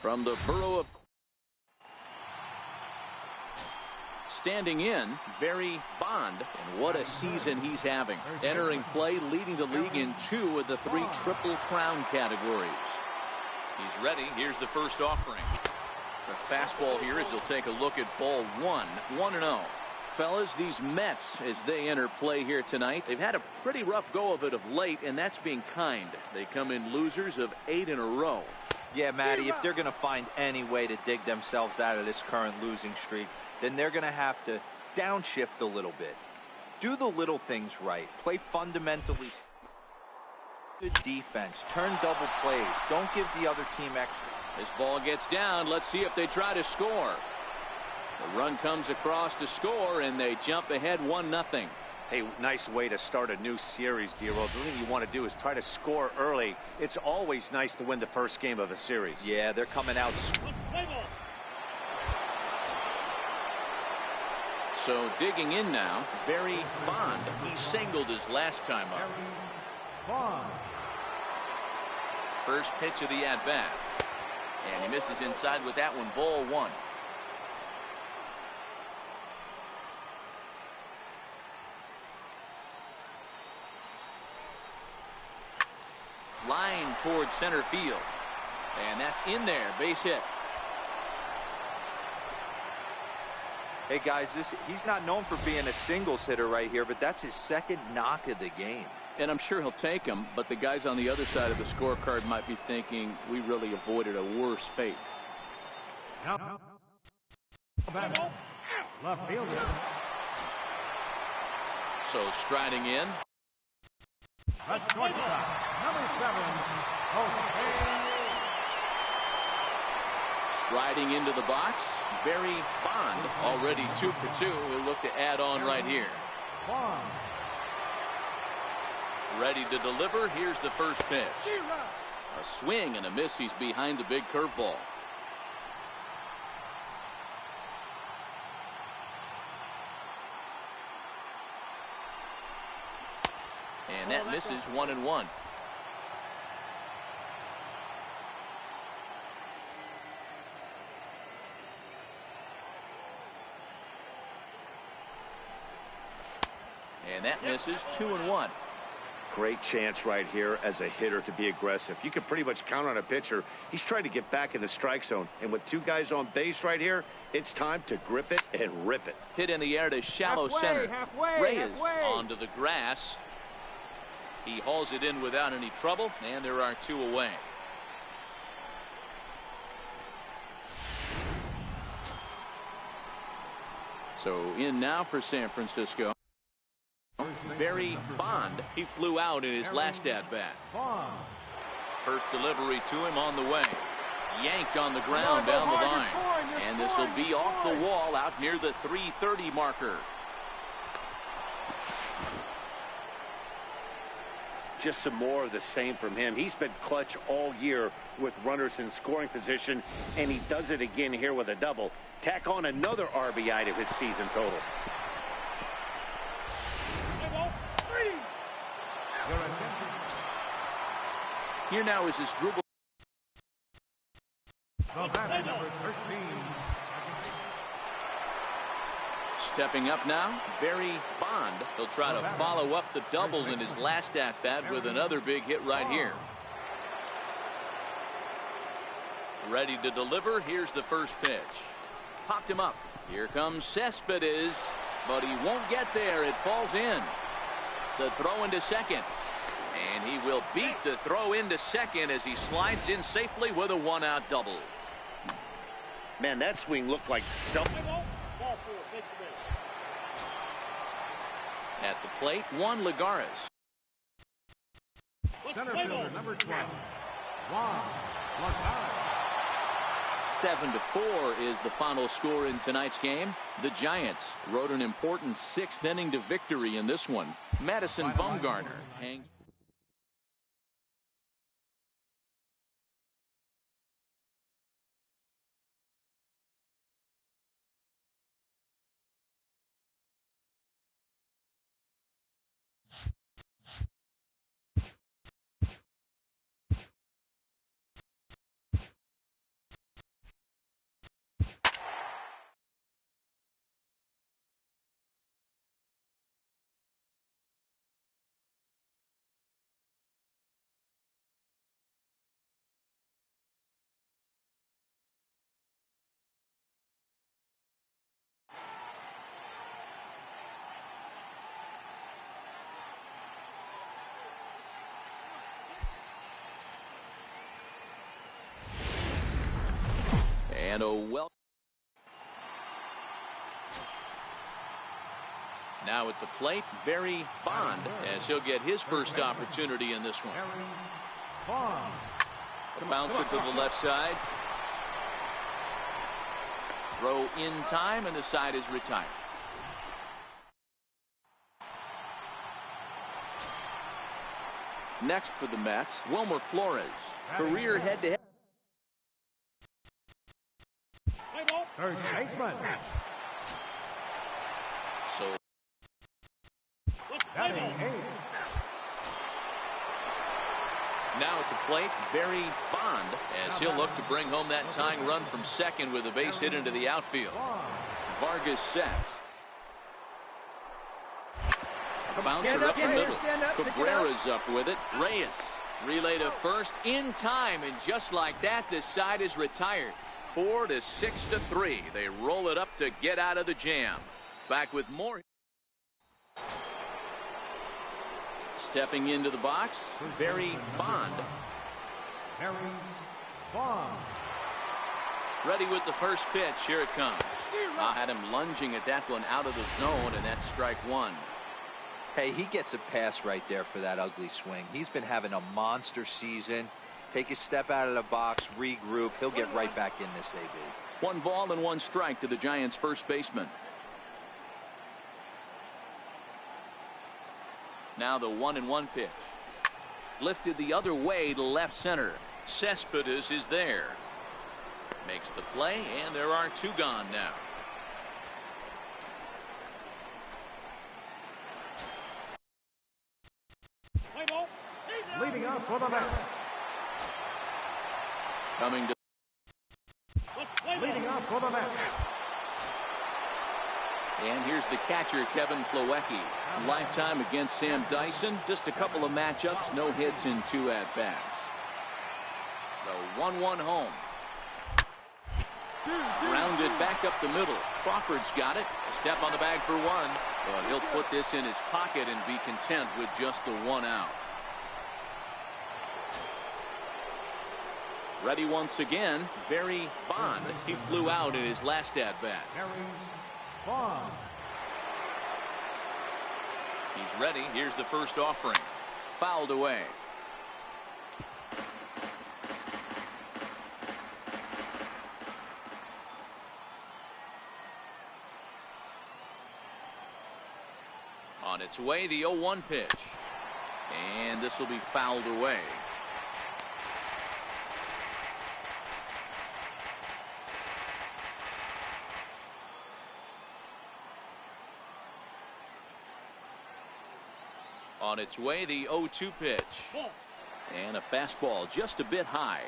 From the borough of standing in, Barry Bond, and what a season he's having. Entering play, leading the league in 2 of the 3 Triple Crown categories. He's ready. Here's the first offering. The fastball here as he'll take a look at ball 1. 1-0. Fellas, these Mets, as they enter play here tonight, they've had a pretty rough go of it of late, and that's being kind. They come in losers of 8 in a row. Yeah, Matty, if they're going to find any way to dig themselves out of this current losing streak, then they're going to have to downshift a little bit. Do the little things right. Play fundamentally good defense. Turn double plays. Don't give the other team extra. This ball gets down. Let's see if they try to score. The run comes across to score, and they jump ahead 1-0. Hey, nice way to start a new series, D-Roll. The thing you want to do is try to score early. It's always nice to win the first game of a series. Yeah, they're coming out. So digging in now, Barry Bond. He singled his last time up. First pitch of the at-bat. And he misses inside with that one. Ball 1. Line towards center field. And that's in there. Base hit. Hey, guys, he's not known for being a singles hitter right here, but that's his second knock of the game. And I'm sure he'll take him, but the guys on the other side of the scorecard might be thinking we really avoided a worse fate. Left fielder. So striding in. That's shortstop, number 7, Jose. Striding into the box, Barry Bond, already 2 for 2. He'll look to add on right here. Ready to deliver. Here's the first pitch. A swing and a miss. He's behind the big curveball. And that misses. 1-1. And that misses. 2-1. Great chance right here as a hitter to be aggressive. You can pretty much count on a pitcher. He's trying to get back in the strike zone. And with 2 guys on base right here, it's time to grip it and rip it. Hit in the air to shallow center. Reyes onto the grass. He hauls it in without any trouble, and there are 2 away. So in now for San Francisco. Barry Bond. He flew out in his last at-bat. First delivery to him on the way. Yanked on the ground down the line. And this will be off the wall out near the 330 marker. Just some more of the same from him. He's been clutch all year with runners in scoring position, and he does it again here with a double. Tack on another RBI to his season total. Here now is his dribble. Number 13. Stepping up now, Barry Bond. He'll try to follow up the double in his last at-bat with another big hit right here. Ready to deliver. Here's the first pitch. Popped him up. Here comes Cespedes, but he won't get there. It falls in. The throw into second. And he will beat the throw into second as he slides in safely with a 1-out double. Man, that swing looked like self. At the plate, Juan Lagares. Center fielder, number 12, Juan Lagares. 7-4 is the final score in tonight's game. The Giants rode an important 6th inning to victory in this one. Madison Bumgarner hangs. And now at the plate, Barry Bond, as he'll get his first opportunity in this one. Bouncer to the left side. Throw in time, and the side is retired. Next for the Mets, Wilmer Flores. Career head-to-head. Third baseman. So Batting eighth. now at the plate, Barry Bond, as he'll look to bring home that tying run from second with a base hit into the outfield. Vargas sets. Bouncer up the middle. Cabrera's up with it. Reyes relay to first in time, and just like that, this side is retired. 4 to 6 to 3. They roll it up to get out of the jam. Back with more. Stepping into the box, Barry Bond. Barry Bond. Ready with the first pitch. Here it comes. I had him lunging at that one out of the zone, and that's strike one. Hey, he gets a pass right there for that ugly swing. He's been having a monster season. Take a step out of the box, regroup. He'll get right back in this AB. 1 ball and 1 strike to the Giants' first baseman. Now the 1-1 pitch. Lifted the other way to left center. Cespedes is there. Makes the play, and there are 2 gone now. Leading up for the Mets. Coming to Leading up for the Mets. And here's the catcher, Kevin Plawecki. Lifetime against Sam Dyson. Just a couple of matchups, no hits in 2 at-bats. The 1-1 home. Grounded back up the middle. Crawford's got it. A step on the bag for 1. But he'll put this in his pocket and be content with just the 1 out. Ready once again, Barry Bond. He flew out in his last at-bat. Barry Bond. He's ready. Here's the first offering. Fouled away. On its way, the 0-1 pitch. And this will be fouled away. On its way, the 0-2 pitch. And a fastball just a bit high.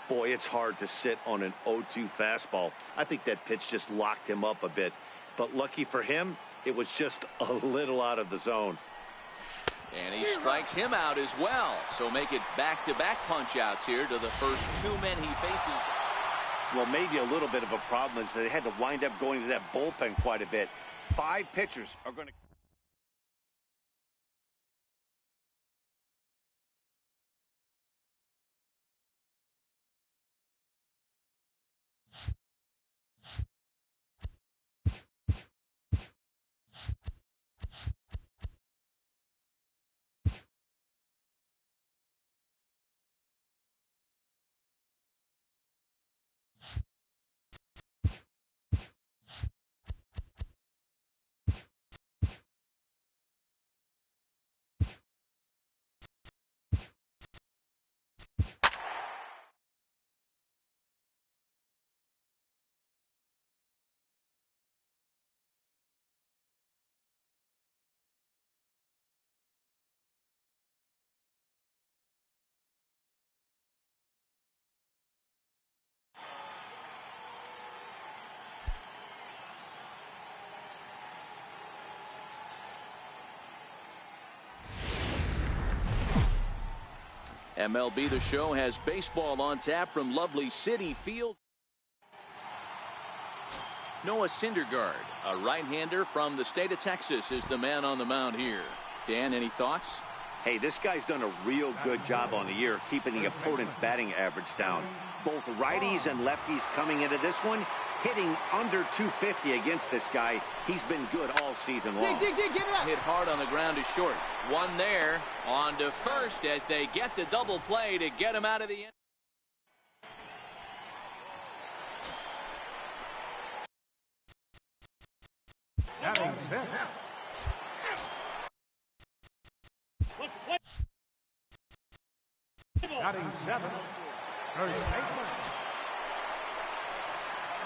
Boy, it's hard to sit on an 0-2 fastball. I think that pitch just locked him up a bit. But lucky for him, it was just a little out of the zone. And he strikes him out as well. So make it back-to-back punch-outs here to the first 2 men he faces. Well, maybe a little bit of a problem is they had to wind up going to that bullpen quite a bit. 5 pitchers are going to... MLB The Show has baseball on tap from lovely Citi Field. Noah Syndergaard, a right-hander from the state of Texas, is the man on the mound here. Dan, any thoughts? Hey, this guy's done a real good job on the year keeping the opponent's batting average down. Both righties and lefties coming into this one, hitting under 250 against this guy. He's been good all season long. Get it out. Hit hard on the ground is short. One there. On to first as they get the double play to get him out of the end. Batting fifth. Batting seventh. First baseman.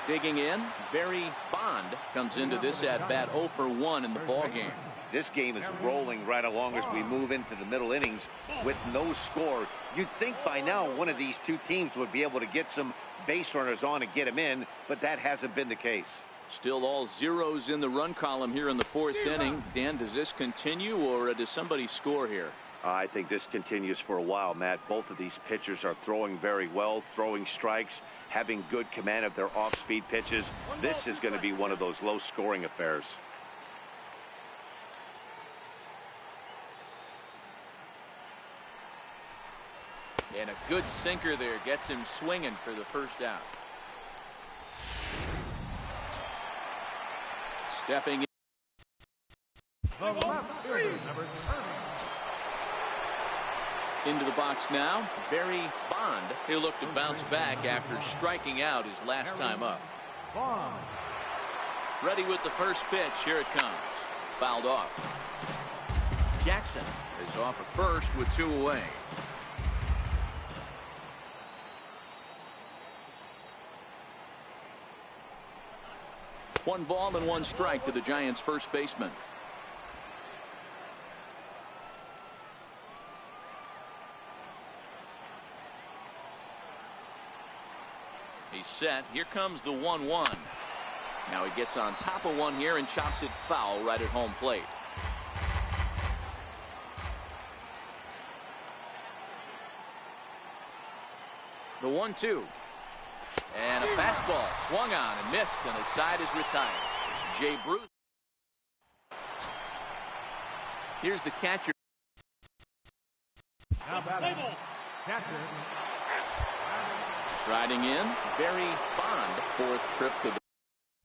Digging in, Barry Bond comes into this at-bat 0 for 1 in the ballgame. This game is rolling right along as we move into the middle innings with no score. You'd think by now one of these two teams would be able to get some base runners on and get them in, but that hasn't been the case. Still all zeros in the run column here in the fourth inning. Dan, does this continue or does somebody score here? I think this continues for a while, Matt. Both of these pitchers are throwing very well, throwing strikes, having good command of their off-speed pitches. This is going to be one of those low-scoring affairs. And a good sinker there gets him swinging for the first out. Stepping in. The left fielder, number 30. Into the box now, Barry Bond. He'll look to bounce back after striking out his last time up. Bond. Ready with the first pitch. Here it comes. Fouled off. Jackson is off at first with 2 away. One ball and 1 strike to the Giants' first baseman. He's set. Here comes the 1-1. Now he gets on top of one here and chops it foul right at home plate. The 1-2. And a fastball swung on and missed, and his side is retired. Jay Bruce. Here's the catcher. Now batting. Catcher. Striding in, Barry Bond. 4th trip to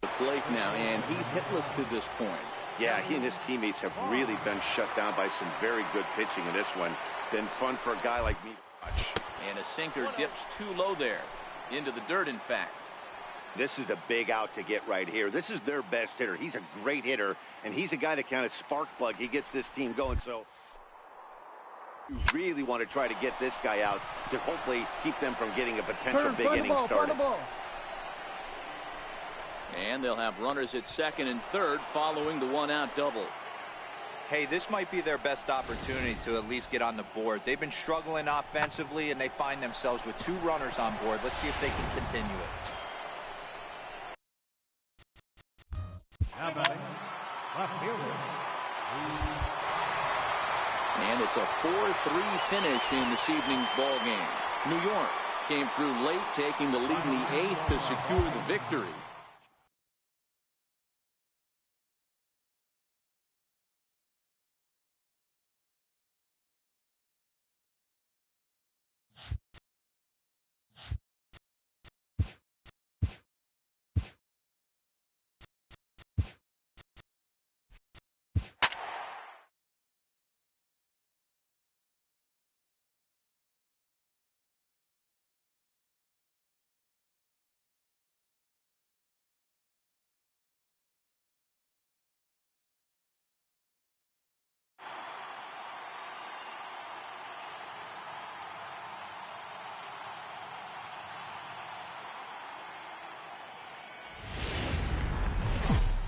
the plate now, and he's hitless to this point. Yeah, he and his teammates have really been shut down by some very good pitching in this one. Been fun for a guy like me to watch. And a sinker dips too low there. Into the dirt, in fact. This is a big out to get right here. This is their best hitter. He's a great hitter, and he's a guy that kind of spark plug. He gets this team going, so you really want to try to get this guy out to hopefully keep them from getting a potential big inning started. And they'll have runners at second and third following the 1-out double. Hey, this might be their best opportunity to at least get on the board. They've been struggling offensively, and they find themselves with 2 runners on board. Let's see if they can continue it. Now batting. Left fielder. And it's a 4-3 finish in this evening's ball game. New York came through late, taking the lead in the 8th to secure the victory.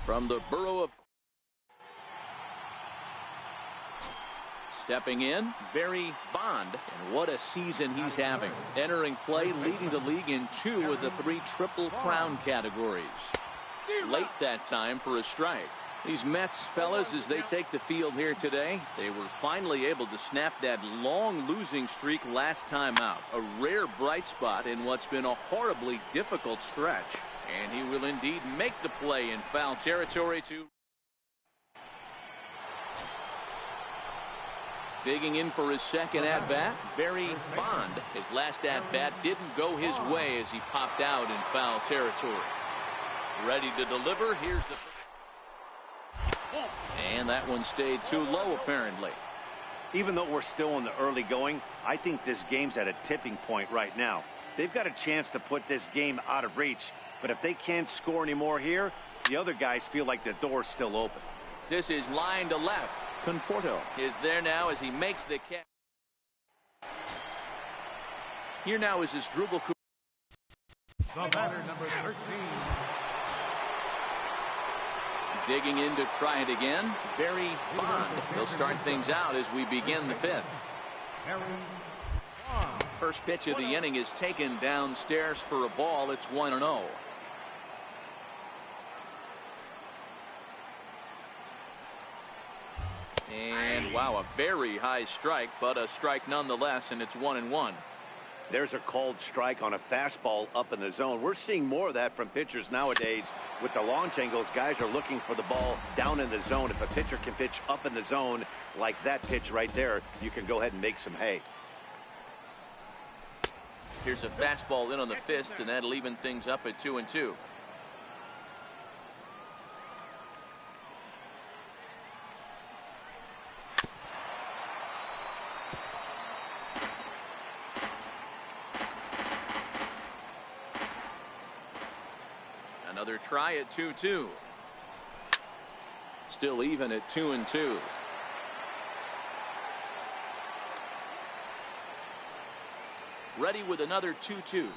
From the borough of stepping in, Barry Bond, and what a season he's having. Entering play, leading the league in 2 of the 3 Triple Crown categories. Late that time for a strike. These Mets fellas, as they take the field here today, they were finally able to snap that long losing streak last time out. A rare bright spot in what's been a horribly difficult stretch. And he will indeed make the play in foul territory to Digging in for his second at-bat, Barry Bond. His last at-bat didn't go his way as he popped out in foul territory. Ready to deliver. Here's the... And that one stayed too low, apparently. Even though we're still in the early going, I think this game's at a tipping point right now. They've got a chance to put this game out of reach, but if they can't score anymore here, the other guys feel like the door's still open. This is line to left. Conforto is there now as he makes the catch. Here now is his dribble. The batter, number 13. Digging in to try it again, Barry Bond. He'll start things out as we begin the fifth. First pitch of the inning is taken downstairs for a ball. It's 1-0. And wow, a very high strike, but a strike nonetheless, and it's 1-1. There's a called strike on a fastball up in the zone. We're seeing more of that from pitchers nowadays. With the launch angles, guys are looking for the ball down in the zone. If a pitcher can pitch up in the zone like that pitch right there, you can go ahead and make some hay. Here's a fastball in on the fist, and that'll even things up at 2-2. Another try at 2-2. Still even at 2-2. Ready with another 2-2.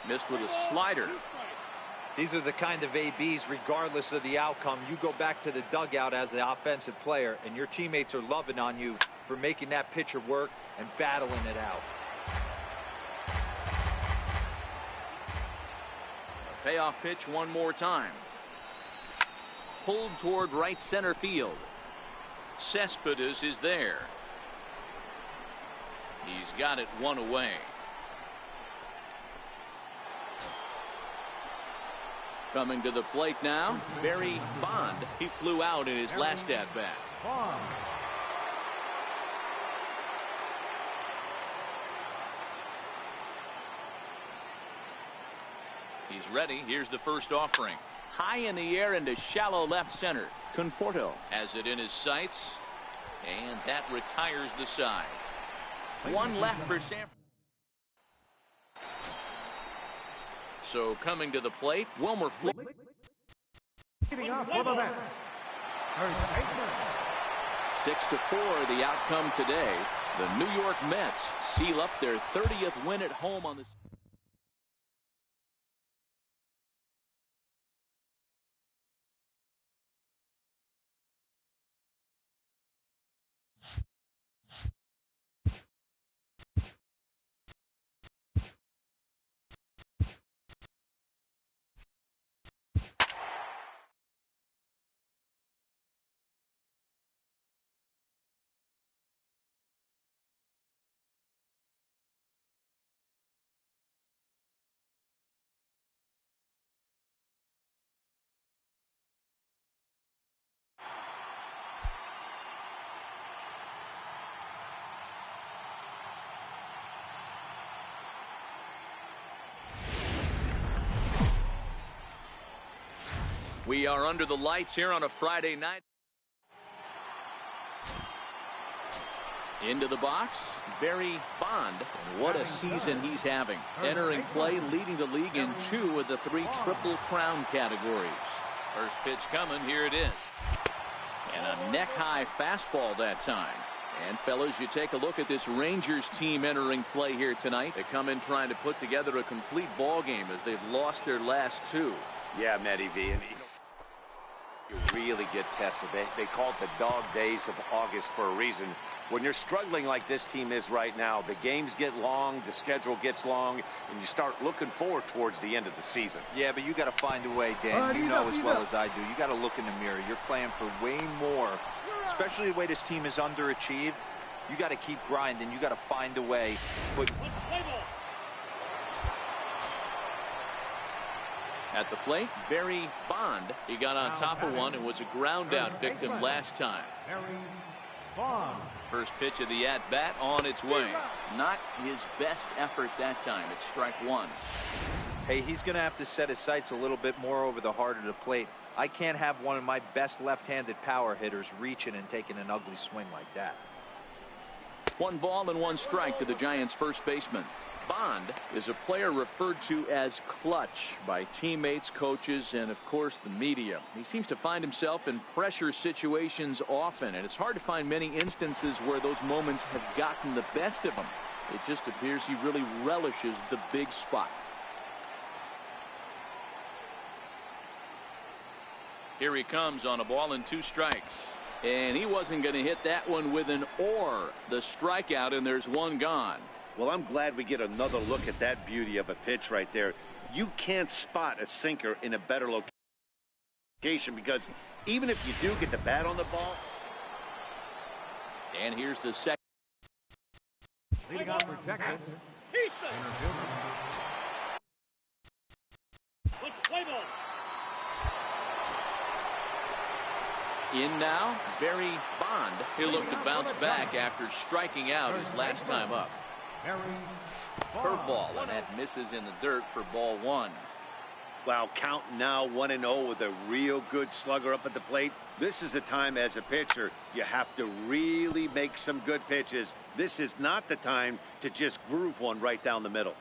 Missed with a slider. These are the kind of ABs, regardless of the outcome. You go back to the dugout as the offensive player, and your teammates are loving on you for making that pitcher work and battling it out. Payoff pitch one more time. Pulled toward right center field. Cespedes is there. He's got it one away. Coming to the plate now, Barry Bond. He flew out in his last at-bat. He's ready. Here's the first offering. High in the air into shallow left center. Conforto has it in his sights, and that retires the side. One left for San. So coming to the plate, Wilmer. 6-4 the outcome today. The New York Mets seal up their 30th win at home on the. We are under the lights here on a Friday night. Into the box, Barry Bond. And what a season he's having. Entering play, leading the league in 2 of the 3 Triple Crown categories. First pitch coming, here it is. And a neck-high fastball that time. And fellas, you take a look at this Rangers team entering play here tonight. They come in trying to put together a complete ball game as they've lost their last 2. Yeah, Matty V. And you really get tested. They call it the dog days of August for a reason. When you're struggling like this team is right now, the games get long, the schedule gets long, and you start looking forward towards the end of the season. Yeah, but you got to find a way, Dan. You know as well as I do. You got to look in the mirror. You're playing for way more, especially the way this team is underachieved. You got to keep grinding. You got to find a way. But at the plate, Barry Bond. He got on top of one and was a ground out victim last time. Bond. First pitch of the at-bat on its way. Not his best effort that time. It's strike one. Hey, he's going to have to set his sights a little bit more over the heart of the plate. I can't have one of my best left-handed power hitters reaching and taking an ugly swing like that. 1 ball and 1 strike to the Giants' first baseman. Bond is a player referred to as clutch by teammates, coaches, and of course the media. He seems to find himself in pressure situations often, and it's hard to find many instances where those moments have gotten the best of him. It just appears he really relishes the big spot. Here he comes on a ball and 2 strikes. And he wasn't going to hit that one with an or. The strikeout, and there's 1 gone. Well, I'm glad we get another look at that beauty of a pitch right there. You can't spot a sinker in a better location because even if you do get the bat on the ball. And here's the second. Leading off for Texas. In now, Barry Bond. He'll look to bounce back after striking out his last time up. Curveball, and that misses in the dirt for ball 1. Wow, count now 1-0 with a real good slugger up at the plate. This is the time as a pitcher you have to really make some good pitches. This is not the time to just groove one right down the middle.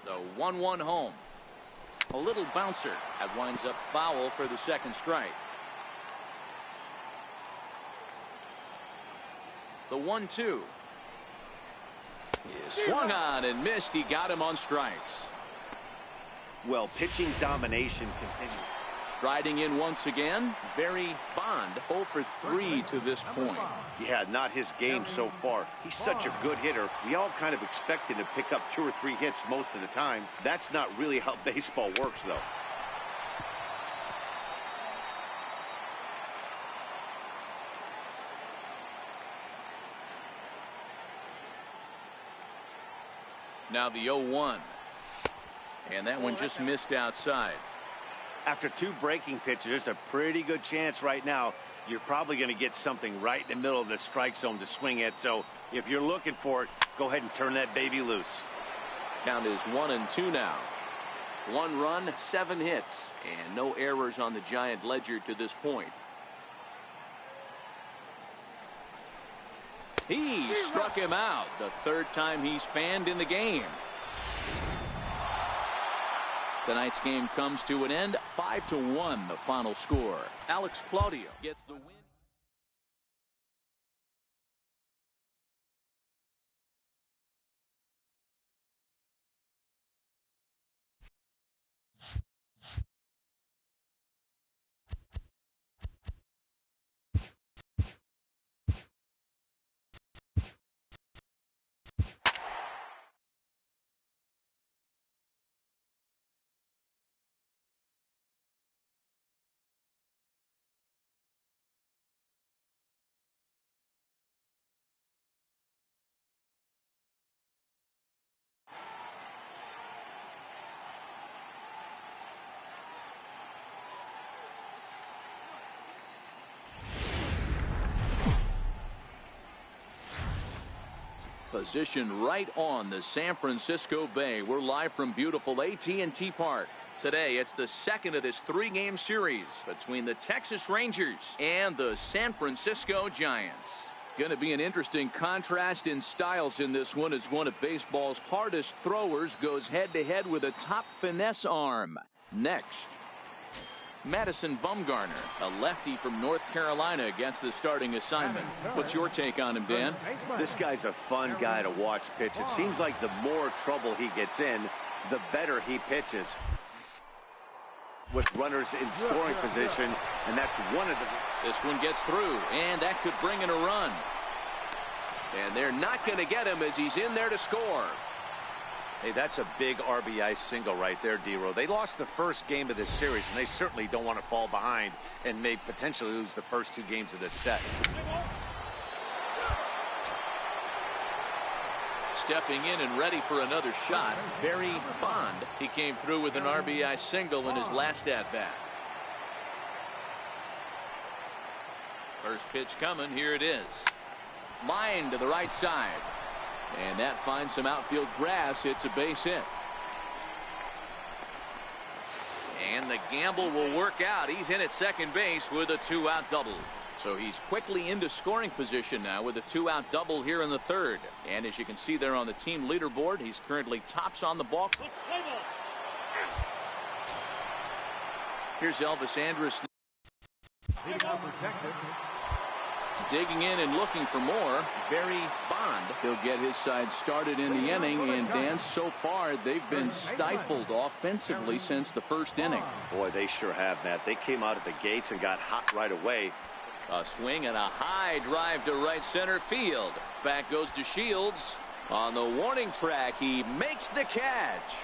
The 1-1 home. A little bouncer. That winds up foul for the second strike. The 1-2. Is swung on and missed. He got him on strikes. Well, pitching domination continues. Striding in once again, Barry Bond, 0 for 3 to this point. Yeah, not his game so far. He's such a good hitter. We all kind of expect him to pick up 2 or 3 hits most of the time. That's not really how baseball works, though. Now the 0-1. And that one just missed outside. After 2 breaking pitches, there's a pretty good chance right now you're probably going to get something right in the middle of the strike zone to swing at. So if you're looking for it, go ahead and turn that baby loose. Count is 1-2 now. 1 run, 7 hits, and no errors on the Giant ledger to this point. He struck him out, the 3rd time he's fanned in the game. Tonight's game comes to an end, 5-1 the final score. Alex Claudio gets the win. Position right on the San Francisco Bay. We're live from beautiful AT&T Park. Today, it's the 2nd of this 3-game series between the Texas Rangers and the San Francisco Giants. Going to be an interesting contrast in styles in this one as one of baseball's hardest throwers goes head-to-head with a top finesse arm. Next, Madison Bumgarner, a lefty from North Carolina, against the starting assignment. What's your take on him, Dan? This guy's a fun guy to watch pitch. It seems like the more trouble he gets in, the better he pitches. With runners in scoring position, and that's one of the... This one gets through, and that could bring in a run. And they're not going to get him as he's in there to score. Hey, that's a big RBI single right there, D-Row. They lost the first game of this series, and they certainly don't want to fall behind and may potentially lose the first 2 games of this set. Stepping in and ready for another shot, Barry Bond. He came through with an RBI single in his last at-bat. First pitch coming. Here it is. Line to the right side. And that finds some outfield grass. It's a base hit. And the gamble will work out. He's in at second base with a 2-out double. So he's quickly into scoring position now with a 2-out double here in the third. And as you can see there on the team leaderboard, he's currently tops on the ball. Here's Elvis Andrus. Digging in and looking for more. Barry Bond. He'll get his side started in the inning. And Dan, so far they've been stifled offensively since the first inning. Boy, they sure have, Matt. They came out of the gates and got hot right away. A swing and a high drive to right center field. Back goes to Shields. On the warning track, he makes the catch.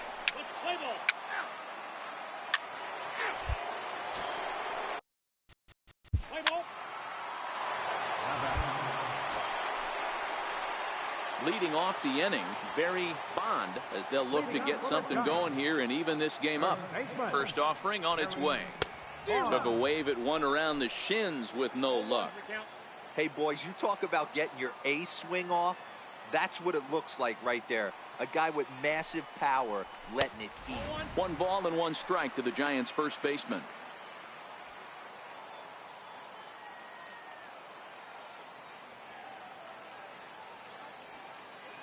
Leading off the inning, Barry Bond, as they'll look to get something going here and even this game up. First offering on its way. Took a wave at one around the shins with no luck. Hey, boys, you talk about getting your ace swing off. That's what it looks like right there. A guy with massive power letting it eat. 1 ball and 1 strike to the Giants' first baseman.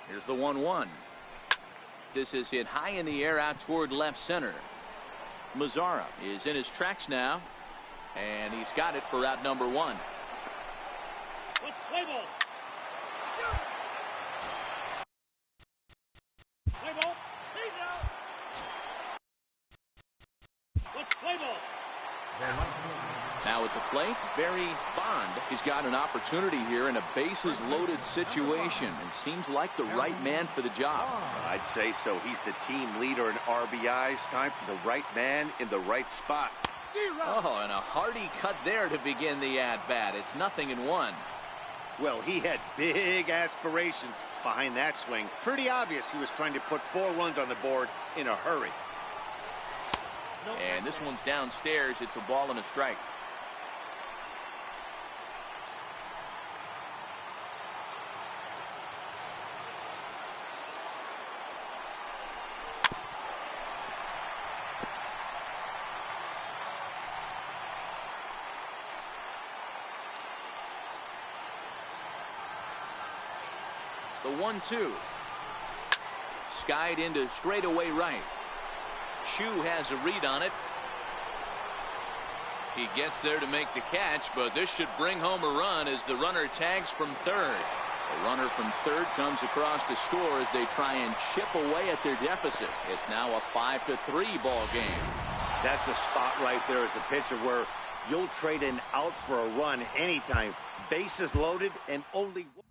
Here's the 1-1. This is hit high in the air out toward left center. Mazzara is in his tracks now, and he's got it for out number 1. Now at the plate, Barry Bond. He's got an opportunity here in a bases loaded situation and seems like the right man for the job. I'd say so. He's the team leader in RBIs. Time for the right man in the right spot. Oh, and a hearty cut there to begin the at-bat. It's 0-1. Well, he had big aspirations behind that swing. Pretty obvious he was trying to put 4 runs on the board in a hurry. And this one's downstairs. It's a ball and a strike. The 1-2. Skied into straightaway right. Chu has a read on it. He gets there to make the catch, but this should bring home a run as the runner tags from third. The runner from third comes across to score as they try and chip away at their deficit. It's now a 5-3 ball game. That's a spot right there as a pitcher where you'll trade an out for a run anytime. Bases loaded and only one.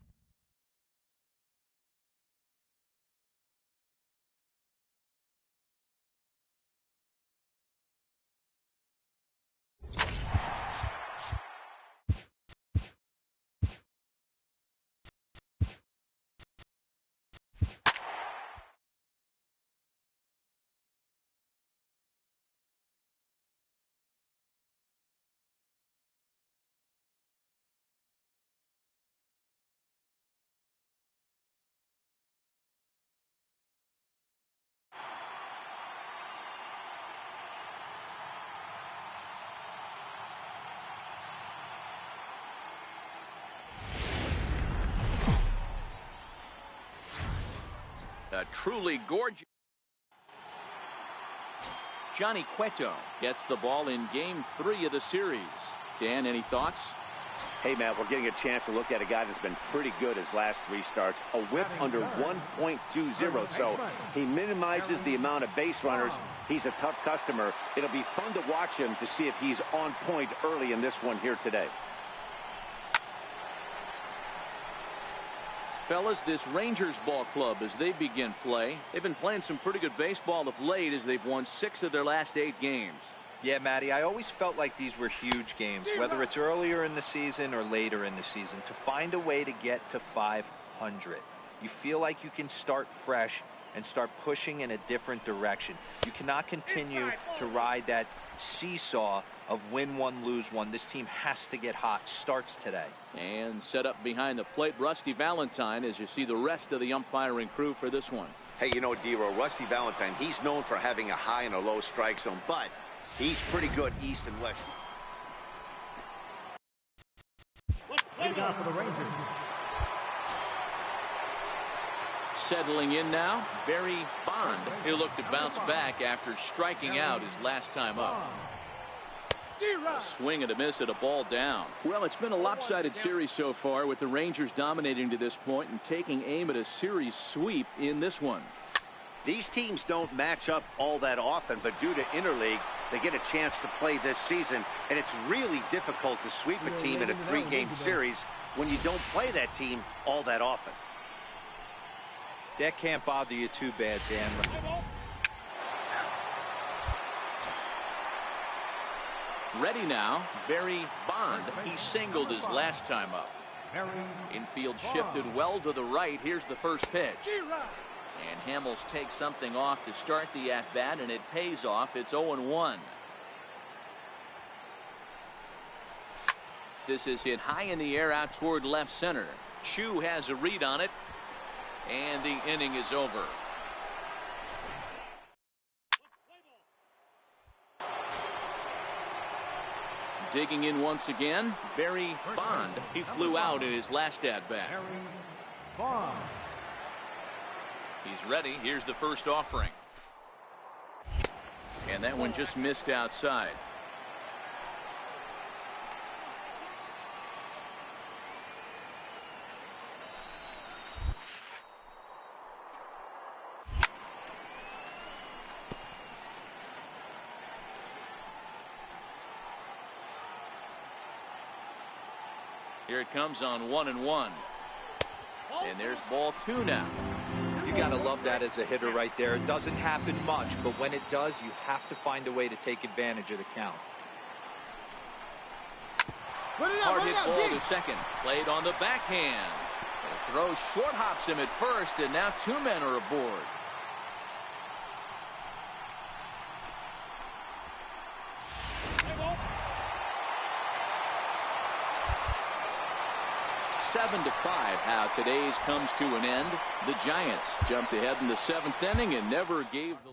A truly gorgeous. Johnny Cueto gets the ball in game 3 of the series. Dan, any thoughts? Hey, Matt, we're getting a chance to look at a guy that's been pretty good his last 3 starts. A whip under 1.20, so he minimizes the amount of base runners. He's a tough customer. It'll be fun to watch him to see if he's on point early in this one here today. Fellas, this Rangers ball club, as they begin play, they've been playing some pretty good baseball of late as they've won 6 of their last 8 games. Yeah, Matty, I always felt like these were huge games, whether it's earlier in the season or later in the season, to find a way to get to 500. You feel like you can start fresh and start pushing in a different direction. You cannot continue to ride that seesaw of win one, lose one. This team has to get hot. Starts today. And set up behind the plate, Rusty Valentine, as you see the rest of the umpiring crew for this one. Hey, you know, D-Row, Rusty Valentine, he's known for having a high and a low strike zone, but he's pretty good east and west. Leading off for the Rangers. Settling in now, Barry Bond. He'll look to bounce back after striking out his last time up. A swing and a miss at a ball down. Well, it's been a lopsided series so far, with the Rangers dominating to this point and taking aim at a series sweep in this one. These teams don't match up all that often, but due to interleague, they get a chance to play this season, and it's really difficult to sweep a team in a 3-game series when you don't play that team all that often. That can't bother you too bad, Dan. Ready now, Barry Bond. He singled his last time up. Infield shifted well to the right. Here's the first pitch. And Hamels takes something off to start the at-bat, and it pays off. It's 0-1. This is hit high in the air out toward left center. Chu has a read on it, and the inning is over. Digging in once again, Barry Bond. He flew out in his last at-bat. He's ready. Here's the first offering. And that one just missed outside. Here it comes on 1-1. And there's ball 2 now. You got to love that as a hitter right there. It doesn't happen much, but when it does, you have to find a way to take advantage of the count. Hard hit ball to second. Played on the backhand. The throw short hops him at first, and now 2 men are aboard. Seven to 5, how today's comes to an end. The Giants jumped ahead in the 7th inning and never gave the